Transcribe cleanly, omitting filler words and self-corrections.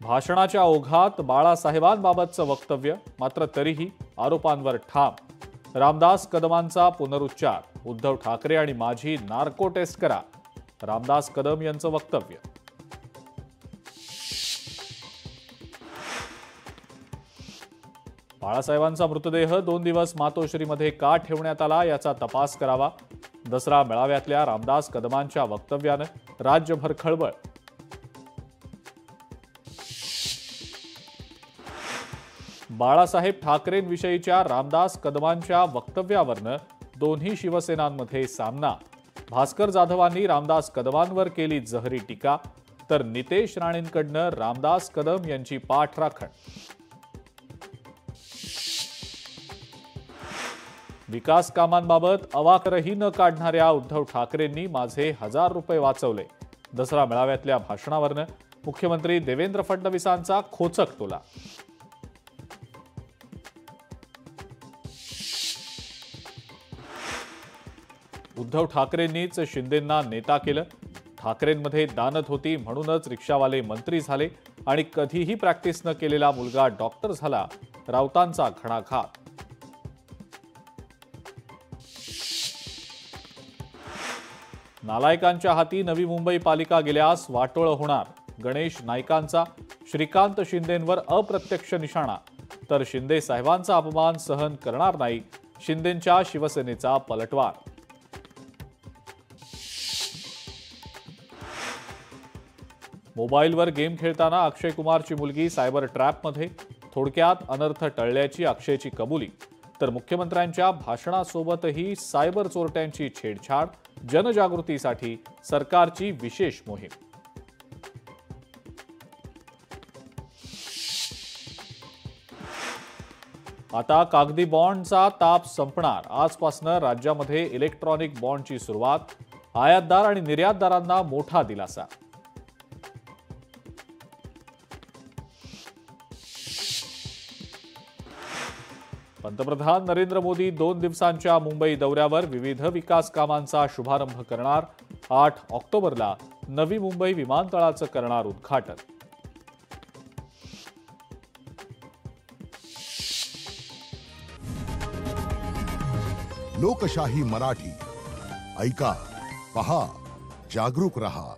भाषणाच्या ओघात बाळासाहेबांबाबतचं वक्तव्य, मात्र तरीही आरोपांवर ठाम। रामदास कदमांचा पुनरुच्चार, उद्धव ठाकरे आणि माझी नार्को टेस्ट करा, रामदास कदम यांचं वक्तव्य। बाळासाहेबांचा मृतदेह 2 दिवस मातोश्रीमध्ये का ठेवण्यात आला याचा तपास करावा। दसरा मेळाव्यातल्या रामदास कदमांच्या वक्तव्यानं राज्यभर खळबळ। बाळासाहेब ठाकरेंविषयीच्या रामदास कदमांच्या वक्तव्यावरनं दोन्ही शिवसेनांमध्ये सामना। भास्कर जाधवांनी रामदास कदमांवर केली जहरी टीका, तर नितेश राणेंकडनं रामदास कदम यांची पाठराखण। विकास कामांबाबत अवाकरही न काढणाऱ्या उद्धव ठाकरेंनी माझे 1000 रुपये वाचवले। दसरा मेळाव्यातल्या भाषणावरनं मुख्यमंत्री देवेंद्र फडणवीसांचा खोचक टोला। उद्धव ठाकरेंनीच शिंदेंना नेता केलं। ठाकरेंमध्ये दानत होती म्हणूनच रिक्षावाले मंत्री झाले आणि कधीही प्रॅक्टिस न केलेला मुलगा डॉक्टर झाला, राऊतांचा घणाघात। नालायकांच्या हाती नवी मुंबई पालिका गेल्यास वाटोळ होणार। गणेश नाईकांचा श्रीकांत शिंदेंवर अप्रत्यक्ष निशाणा, तर शिंदे साहेबांचा अपमान सहन करणार नाही, शिंदेंच्या शिवसेनेचा पलटवार। मोबाईलवर गेम खेळताना अक्षय कुमारची मुलगी सायबर ट्रॅपमध्ये, थोडक्यात अनर्थ टळल्याची अक्षयची कबुली, तर मुख्यमंत्र्यांच्या भाषणासोबतही सायबर चोरट्यांची छेडछाड। जनजागृतीसाठी सरकारची विशेष मोहीम। आता कागदी बॉन्डचा ताप संपणार। आजपासून राज्यामध्ये इलेक्ट्रॉनिक बॉन्डची सुरुवात। आयातदार आणि निर्यातदारांना मोठा दिलासा। पंतप्रधान नरेंद्र मोदी 2 दिवसांच्या मुंबई दौऱ्यावर, विविध विकास कामांचा शुभारंभ करणार। 8 ऑक्टोबरला नवी मुंबई विमानतळाचं करणार उद्घाटन। लोकशाही मराठी ऐका, पहा, जागरूक रहा।